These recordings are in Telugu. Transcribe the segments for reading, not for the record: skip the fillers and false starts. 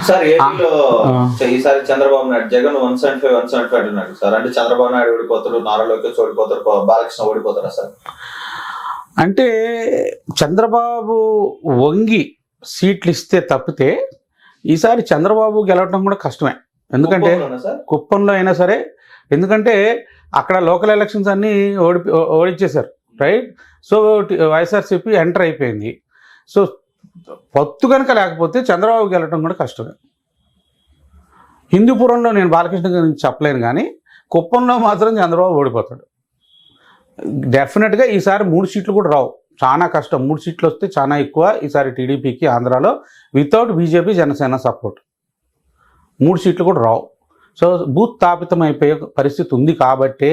సార్ ఏపీలో ఈసారి చంద్రబాబు నాయుడు జగన్ 175 అన్నాడు సార్. అంటే చంద్రబాబు నాయుడు ఓడిపోతారు, నారా లోకేష్ ఓడిపోతారు, బాలకృష్ణ ఓడిపోతారా సార్? అంటే చంద్రబాబు వంగి సీట్లు ఇస్తే తప్పితే ఈసారి చంద్రబాబు గెలవడం కూడా కష్టమే. ఎందుకంటే కుప్పంలో అయినా సరే, ఎందుకంటే అక్కడ లోకల్ ఎలక్షన్స్ అన్నీ ఓడించేశారు, రైట్. సో వైఎస్ఆర్సీపీ ఎంటర్ అయిపోయింది. సో పొత్తు కనుక లేకపోతే చంద్రబాబు గెలవడం కూడా కష్టమే. హిందూపురంలో నేను బాలకృష్ణ గురించి చెప్పలేను, కానీ కుప్పంలో మాత్రం చంద్రబాబు ఓడిపోతాడు డెఫినెట్గా. ఈసారి 3 సీట్లు కూడా రావు, చాలా కష్టం. 3 సీట్లు వస్తే చాలా ఎక్కువ ఈసారి టీడీపీకి ఆంధ్రాలో, వితౌట్ బీజేపీ జనసేన సపోర్ట్ 3 సీట్లు కూడా రావు. సో బూత్ తాపితం అయిపోయే పరిస్థితి ఉంది. కాబట్టే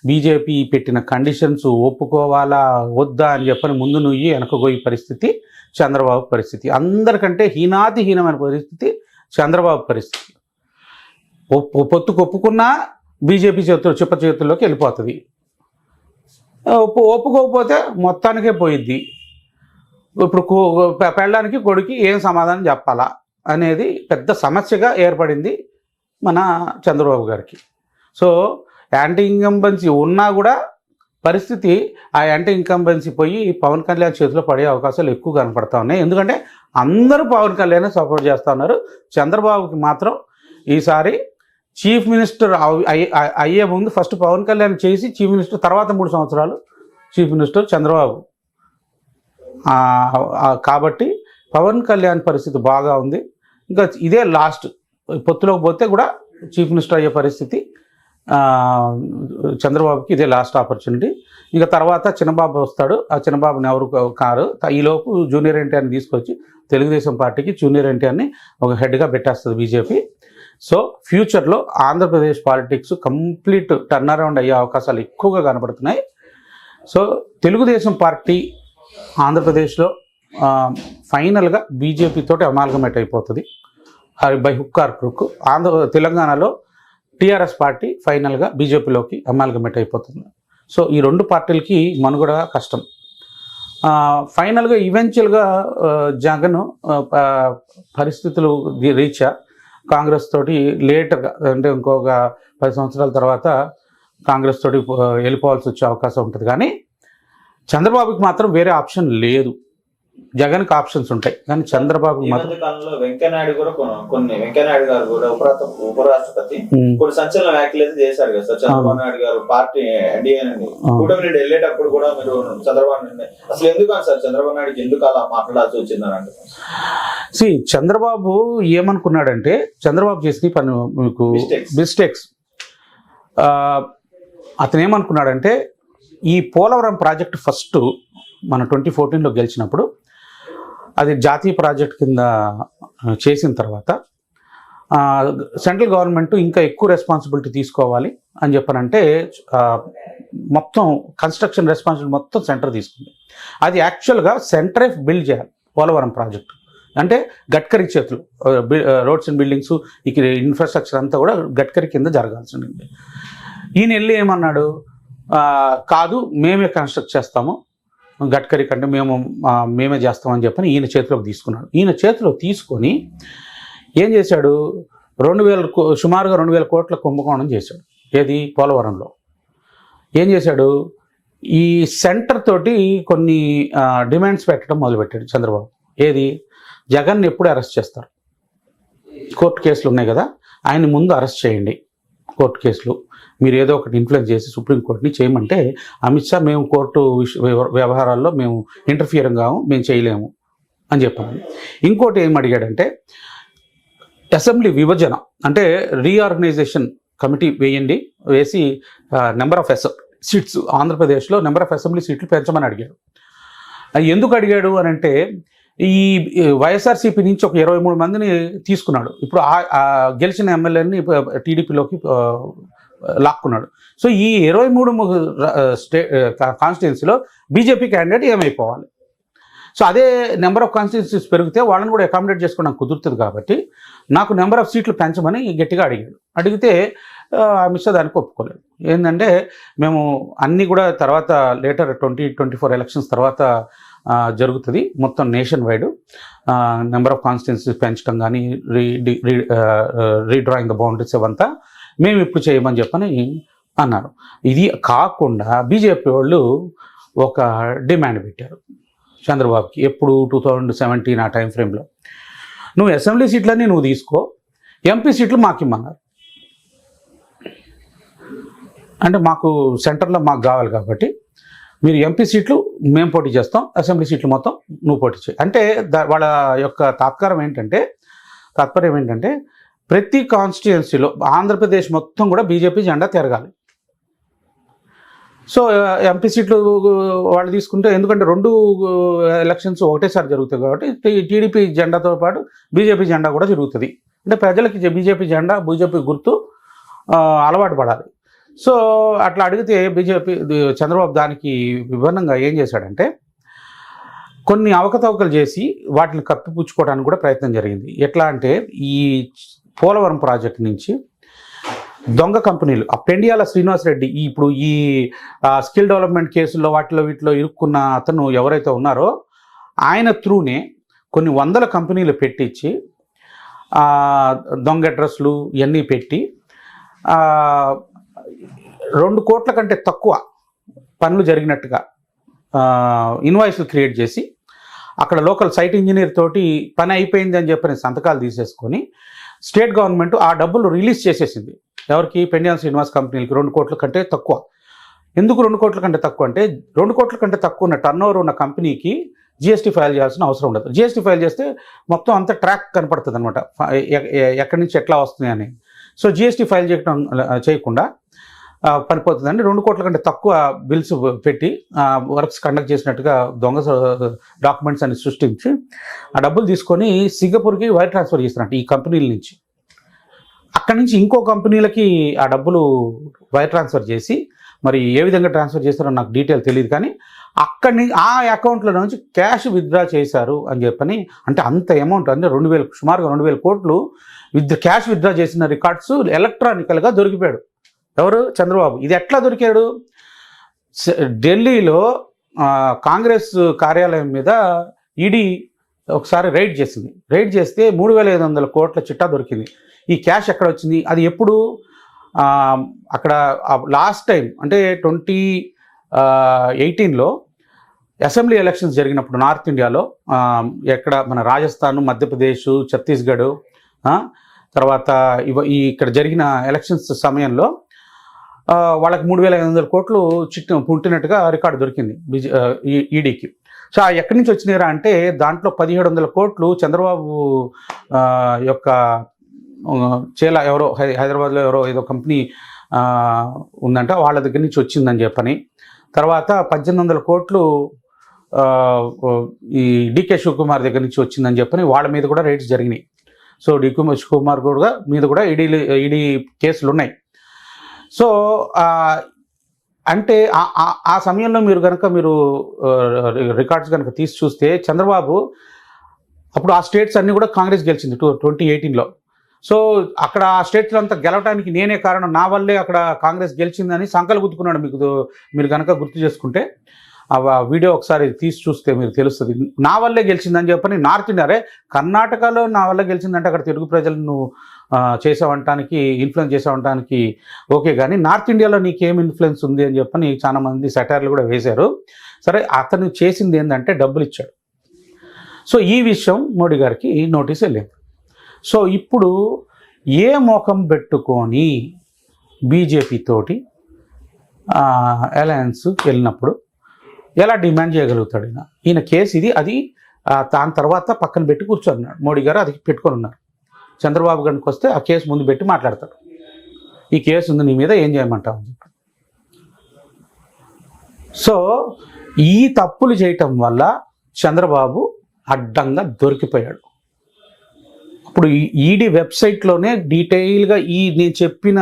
బీజేపీ పెట్టిన కండిషన్స్ ఒప్పుకోవాలా వద్దా అని చెప్పని ముందు నుయ్యి వెనకగోయి పరిస్థితి చంద్రబాబు పరిస్థితి. అందరికంటే హీనమైన పరిస్థితి చంద్రబాబు పరిస్థితి. పొత్తుకు ఒప్పుకున్నా బీజేపీ చిప్ప చేతుల్లోకి వెళ్ళిపోతుంది. ఒప్పుకోకపోతే మొత్తానికే పోయిద్ది. ఇప్పుడు పెళ్ళడానికి కొడుకు ఏం సమాధానం చెప్పాలా అనేది పెద్ద సమస్యగా ఏర్పడింది మన చంద్రబాబు గారికి. సో యాంటీ ఇన్కంబెన్సీ ఉన్నా కూడా పరిస్థితి ఆ యాంటీ ఇన్కంబెన్సీ పోయి పవన్ కళ్యాణ్ చేతిలో పడే అవకాశాలు ఎక్కువ కనపడతా ఉన్నాయి. ఎందుకంటే అందరూ పవన్ కళ్యాణ్ సపోర్ట్ చేస్తూ ఉన్నారు. చంద్రబాబుకి మాత్రం ఈసారి చీఫ్ మినిస్టర్ అయ్యే ముందు ఫస్ట్ పవన్ కళ్యాణ్ చేసి చీఫ్ మినిస్టర్, తర్వాత 3 సంవత్సరాలు చీఫ్ మినిస్టర్ చంద్రబాబు. కాబట్టి పవన్ కళ్యాణ్ పరిస్థితి బాగా ఉంది. ఇంకా ఇదే లాస్ట్, పొత్తులోకి పోతే కూడా చీఫ్ మినిస్టర్ అయ్యే పరిస్థితి చంద్రబాబుకి ఇదే లాస్ట్ ఆపర్చునిటీ. ఇంకా తర్వాత చిన్నబాబు వస్తాడు. ఆ చిన్నబాబుని ఎవరు కారు. ఈలోపు జూనియర్ ఎన్టీఆర్ని తీసుకొచ్చి తెలుగుదేశం పార్టీకి జూనియర్ ఎన్టీఆర్ని ఒక హెడ్గా పెట్టేస్తుంది బీజేపీ. సో ఫ్యూచర్లో Andhra Pradesh politics complete turn around అయ్యే అవకాశాలు ఎక్కువగా కనబడుతున్నాయి. సో తెలుగుదేశం పార్టీ ఆంధ్రప్రదేశ్లో ఫైనల్గా బీజేపీతో అమాల్గమేట్ అయిపోతుంది బై హుక్ ఆర్ క్రూక్. తెలంగాణలో టీఆర్ఎస్ పార్టీ ఫైనల్గా బీజేపీలోకి అమాల్గమేట్ అయిపోతుంది. సో ఈ 2 పార్టీలకి మనుగడ కష్టం. ఫైనల్గా ఈవెన్చువల్గా జగన్ పరిస్థితులు రీత్యా కాంగ్రెస్ తోటి లేటర్గా, అంటే ఇంకొక 10 సంవత్సరాల తర్వాత కాంగ్రెస్ తోటి వెళ్ళిపోవాల్సి వచ్చే అవకాశం ఉంటుంది. కానీ చంద్రబాబుకి మాత్రం వేరే ఆప్షన్ లేదు. జగన్కి ఆప్షన్స్ ఉంటాయి, కానీ చంద్రబాబు మాత్రం. వెంకయ్యనాయుడు గారు కూడా ఉపరాష్ట్రపతి కొన్ని సంచలన వ్యాఖ్యలు అయితే చేశారు కదా సార్. చంద్రబాబు నాయుడు గారు పార్టీ ఎన్డీఏ కూటమి నుండి వెళ్ళేటప్పుడు కూడా మీరు చంద్రబాబు నాయుడు అసలు ఎందుకు సార్ చంద్రబాబు నాయుడుకి ఎందుకు అలా మాట్లాడాల్సి వచ్చిందని అంటే, చంద్రబాబు ఏమనుకున్నాడంటే, చంద్రబాబు చేసిన పని మీకు మిస్టేక్స్. అతను ఏమనుకున్నాడంటే, ఈ పోలవరం ప్రాజెక్టు ఫస్ట్ మన 2014లో గెలిచినప్పుడు అది జాతీయ ప్రాజెక్ట్ కింద చేసిన తర్వాత సెంట్రల్ గవర్నమెంట్ ఇంకా ఎక్కువ రెస్పాన్సిబిలిటీ తీసుకోవాలి అని చెప్పనంటే మొత్తం కన్స్ట్రక్షన్ రెస్పాన్సిబిలిటీ మొత్తం సెంటర్ తీసుకుంది. అది యాక్చువల్గా సెంటరే బిల్డ్ చేయాలి పోలవరం ప్రాజెక్టు. అంటే గడ్కరీ చేతులు, రోడ్స్ అండ్ బిల్డింగ్స్, ఇక ఇన్ఫ్రాస్ట్రక్చర్ అంతా కూడా గడ్కరీ కింద జరగాల్సి ఉంది. ఈయన వెళ్ళి ఏమన్నాడు, కాదు మేమే కన్స్ట్రక్ట్ చేస్తాము, గడ్కరీ కంటే మేమే చేస్తామని చెప్పని ఈయన చేతిలోకి తీసుకున్నాడు. ఈయన చేతిలో తీసుకొని ఏం చేశాడు, సుమారుగా 2000 కోట్ల కుంభకోణం చేశాడు. ఏది, పోలవరంలో. ఏం చేశాడు, ఈ సెంటర్ తోటి కొన్ని డిమాండ్స్ పెట్టడం మొదలుపెట్టాడు చంద్రబాబు. ఏది, జగన్ ఎప్పుడు అరెస్ట్ చేస్తారు, కోర్టు కేసులు ఉన్నాయి కదా, ఆయన ముందు అరెస్ట్ చేయండి, కోర్టు కేసులు మీరు ఏదో ఒకటి ఇన్ఫ్లుయెన్స్ చేసి సుప్రీంకోర్టుని చేయమంటే అమిత్ షా మేము కోర్టు వ్యవహారాల్లో మేము ఇంటర్ఫియర్ కాము, మేము చేయలేము అని చెప్పాను. ఇంకోటి ఏం అడిగాడంటే, అసెంబ్లీ విభజన అంటే రీఆర్గనైజేషన్ కమిటీ వేసి నెంబర్ ఆఫ్ సీట్స్ ఆంధ్రప్రదేశ్లో నెంబర్ ఆఫ్ అసెంబ్లీ సీట్లు పెంచమని అడిగాడు. అది ఎందుకు అడిగాడు అని అంటే, ఈ వైఎస్ఆర్సీపీ నుంచి ఒక 23 మందిని తీసుకున్నాడు. ఇప్పుడు గెలిచిన ఎమ్మెల్యేని టీడీపీలోకి లాక్కున్నాడు. సో ఈ 23 కాన్స్టిట్యున్సీలో బీజేపీ క్యాండిడేట్ ఏమైపోవాలి. సో అదే నెంబర్ ఆఫ్ కాన్స్టిట్యున్సీస్ పెరిగితే వాళ్ళని కూడా అకామిడేట్ చేసుకోవడానికి కుదురుతుంది. కాబట్టి నాకు నెంబర్ ఆఫ్ సీట్లు పెంచమని గట్టిగా అడిగాడు. అడిగితే అమిత్ షా దానికి ఒప్పుకోలేదు. ఏంటంటే, మేము అన్నీ కూడా తర్వాత లేటర్ 2024 ఎలక్షన్స్ తర్వాత జరుగుతుంది మొత్తం nation wide. Number of constituencies పెంచడం కానీ రీడ్రాయింగ్ ద బౌండరీస్ అవంతా మేము ఇప్పుడు చేయమని చెప్పని అన్నారు. ఇది కాకుండా బీజేపీ వాళ్ళు ఒక డిమాండ్ పెట్టారు చంద్రబాబుకి. ఎప్పుడు 2017 ఆ టైం ఫ్రేమ్లో, నువ్వు అసెంబ్లీ సీట్లన్నీ నువ్వు తీసుకో, ఎంపీ సీట్లు మాకు ఇమ్మన్నారు. అంటే మాకు సెంటర్లో మాకు కావాలి కాబట్టి మీరు ఎంపీ సీట్లు మేము పోటీ చేస్తాం, అసెంబ్లీ సీట్లు మొత్తం నువ్వు పోటీ చేయి అంటే వాళ్ళ యొక్క తాత్పర్యం ఏంటంటే ప్రతి కాన్స్టిట్యుయెన్సీలో ఆంధ్రప్రదేశ్ మొత్తం కూడా బీజేపీ జెండా తిరగాలి. సో ఎంపీ సీట్లు వాళ్ళు తీసుకుంటే, ఎందుకంటే 2 ఎలక్షన్స్ ఒకటేసారి జరుగుతాయి కాబట్టి టీడీపీ జెండాతో పాటు బీజేపీ జెండా కూడా జరుగుతుంది. అంటే ప్రజలకి బీజేపీ జెండా, బీజేపీ గుర్తు అలవాటు పడాలి. సో అట్లా అడిగితే చంద్రబాబు దానికి విభిన్నంగా ఏం చేశాడంటే కొన్ని అవకతవకలు చేసి వాటిని కప్పిపుచ్చుకోవడానికి కూడా ప్రయత్నం జరిగింది. ఎట్లా అంటే ఈ పోలవరం ప్రాజెక్టు నుంచి దొంగ కంపెనీలు, ఆ పెండియాల శ్రీనివాసరెడ్డి, ఇప్పుడు ఈ స్కిల్ డెవలప్మెంట్ కేసుల్లో వీటిలో ఇరుక్కున్న అతను ఎవరైతే ఉన్నారో ఆయన త్రూనే కొన్ని వందల కంపెనీలు పెట్టించి దొంగ అడ్రస్లు ఇవన్నీ పెట్టి 2 కోట్ల కంటే తక్కువ పనులు జరిగినట్టుగా ఇన్వాయిస్లు క్రియేట్ చేసి అక్కడ లోకల్ సైట్ ఇంజనీర్ తోటి పని అయిపోయింది అని చెప్పని సంతకాలు తీసేసుకొని స్టేట్ గవర్నమెంట్ ఆ డబ్బులు రిలీజ్ చేసేసింది. ఎవరికి? పెండియాల శ్రీనివాస్ కంపెనీలకి 2 కోట్ల కంటే తక్కువ. ఎందుకు 2 కోట్ల కంటే తక్కువ అంటే 2 కోట్ల కంటే తక్కువ ఉన్న టర్నోవర్ ఉన్న కంపెనీకి జిఎస్టీ ఫైల్ చేయాల్సిన అవసరం ఉండదు. జిఎస్టీ ఫైల్ చేస్తే మొత్తం అంతా ట్రాక్ కనపడుతుంది అనమాట, ఎక్కడి నుంచి ఎట్లా వస్తుంది అని. సో జిఎస్టీ ఫైల్ చేయకుండా పనిపోతుందండి. 2 కోట్ల కంటే తక్కువ బిల్స్ పెట్టి వర్క్స్ కండక్ట్ చేసినట్టుగా దొంగ డాక్యుమెంట్స్ అని సృష్టించి ఆ డబ్బులు తీసుకొని సింగపూర్కి వైర్ ట్రాన్స్ఫర్ చేస్తున్నట్టు ఈ కంపెనీల నుంచి. అక్కడి నుంచి ఇంకో కంపెనీలకి ఆ డబ్బులు వైర్ ట్రాన్స్ఫర్ చేసి, మరి ఏ విధంగా ట్రాన్స్ఫర్ చేస్తారో నాకు డీటెయిల్ తెలియదు, కానీ అక్కడి నుంచి ఆ అకౌంట్లో నుంచి క్యాష్ విత్డ్రా చేశారు అని చెప్పని. అంటే అంత అమౌంట్ అంటే సుమారుగా 2,000 కోట్లు క్యాష్ విత్డ్రా చేసిన రికార్డ్స్ ఎలక్ట్రానికల్గా దొరికిపోయాడు. ఎవరు? చంద్రబాబు. ఇది ఎట్లా దొరికాడు? ఢిల్లీలో కాంగ్రెస్ కార్యాలయం మీద ఈడీ ఒకసారి రైడ్ చేసింది. రైడ్ చేస్తే 3,500 కోట్ల చిట్టా దొరికింది. ఈ క్యాష్ ఎక్కడ వచ్చింది? అది ఎప్పుడు? అక్కడ లాస్ట్ టైం అంటే 2018లో అసెంబ్లీ ఎలక్షన్స్ జరిగినప్పుడు నార్త్ ఇండియాలో ఎక్కడ మన రాజస్థాన్, మధ్యప్రదేశ్, ఛత్తీస్గఢ్, తర్వాత ఇక్కడ జరిగిన ఎలక్షన్స్ సమయంలో వాళ్ళకి 3,500 కోట్లు పుట్టినట్టుగా రికార్డు దొరికింది ఈడీకి. సో ఎక్కడి నుంచి వచ్చినారా అంటే దాంట్లో 1,700 కోట్లు చంద్రబాబు యొక్క ఎవరో హైదరాబాద్లో ఎవరో ఏదో కంపెనీ ఉందంట, వాళ్ళ దగ్గర నుంచి వచ్చిందని చెప్పని. తర్వాత 1,800 కోట్లు ఈ డికే శివకుమార్ దగ్గర నుంచి వచ్చిందని చెప్పని వాళ్ళ మీద కూడా రైడ్స్ జరిగినాయి. సో డికే శివకుమార్ మీద కూడా ఈడీ కేసులు ఉన్నాయి. సో అంటే ఆ సమయంలో మీరు రికార్డ్స్ కనుక తీసి చూస్తే చంద్రబాబు అప్పుడు ఆ స్టేట్స్ అన్నీ కూడా కాంగ్రెస్ గెలిచింది 2018లో. సో అక్కడ ఆ స్టేట్స్లో అంతా గెలవడానికి నేనే కారణం, నా వల్లే అక్కడ కాంగ్రెస్ గెలిచిందని సంకలు గుర్తుకున్నాడు. మీరు కనుక గుర్తు చేసుకుంటే ఆ వీడియో ఒకసారి తీసి చూస్తే మీరు తెలుస్తుంది. నా వల్లే గెలిచిందని చెప్పని నార్త్ ఇండియా, కర్ణాటకలో నా వల్ల గెలిచిందంటే అక్కడ తెలుగు ప్రజలను చేసావంటానికి, ఇన్ఫ్లుయెన్స్ చేసావంటానికి ఓకే, కానీ నార్త్ ఇండియాలో నీకేం ఇన్ఫ్లుయెన్స్ ఉంది అని చెప్పని చాలా మంది సెటైర్లు కూడా వేశారు. సరే, అతను చేసింది ఏంటంటే డబ్బులు ఇచ్చాడు. సో ఈ విషయం మోడీ గారికి నోటీస్ వెళ్ళింది. సో ఇప్పుడు ఏ మోకం పెట్టుకొని బీజేపీ తోటి అలయన్స్ వెళ్ళినప్పుడు ఎలా డిమాండ్ చేయగలుగుతాడు ఈయన కేసు ఇది, అది దాని తర్వాత పక్కన పెట్టి కూర్చోన్నాడు మోడీ గారు, అది పెట్టుకొని ఉన్నారు. చంద్రబాబు గారికి వస్తే ఆ కేసు ముందు పెట్టి మాట్లాడతాడు, ఈ కేసు ఉంది నీ మీద, ఏం చేయమంటావు అని చెప్పి. సో ఈ తప్పులు చేయటం వల్ల చంద్రబాబు అడ్డంగా దొరికిపోయాడు. ఇప్పుడు ఈడీ వెబ్సైట్లోనే డీటెయిల్గా నేను చెప్పిన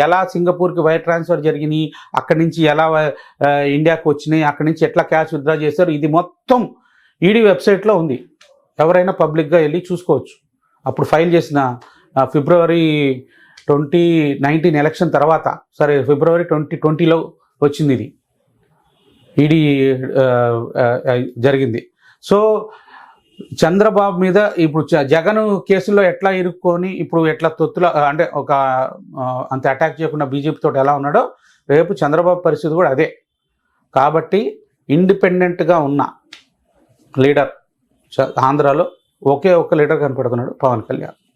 ఎలా సింగపూర్కి వైర్ ట్రాన్స్ఫర్ జరిగినాయి, అక్కడి నుంచి ఎలా ఇండియాకి వచ్చినాయి, అక్కడి నుంచి ఎట్లా క్యాష్ విత్డ్రా చేశారు, ఇది మొత్తం ఈడీ వెబ్సైట్లో ఉంది. ఎవరైనా పబ్లిక్గా వెళ్ళి చూసుకోవచ్చు. అప్పుడు ఫైల్ చేసిన ఫిబ్రవరి 2019 ఎలక్షన్ తర్వాత, సరే ఫిబ్రవరి 2020లో వచ్చింది ఇది ఈడీ జరిగింది. సో చంద్రబాబు మీద ఇప్పుడు జగన్ కేసులో ఎట్లా ఇరుక్కొని ఇప్పుడు ఎట్లా తొత్తుల అంటే ఒక అంత అటాక్ చేయకుండా బీజేపీ తోటి ఎలా ఉన్నాడో రేపు చంద్రబాబు పరిస్థితి కూడా అదే. కాబట్టి ఇండిపెండెంట్గా ఉన్న లీడర్ ఆంధ్రాలో ఒకే ఒక్క లీడర్ కనపడుతున్నాడు, పవన్ కళ్యాణ్.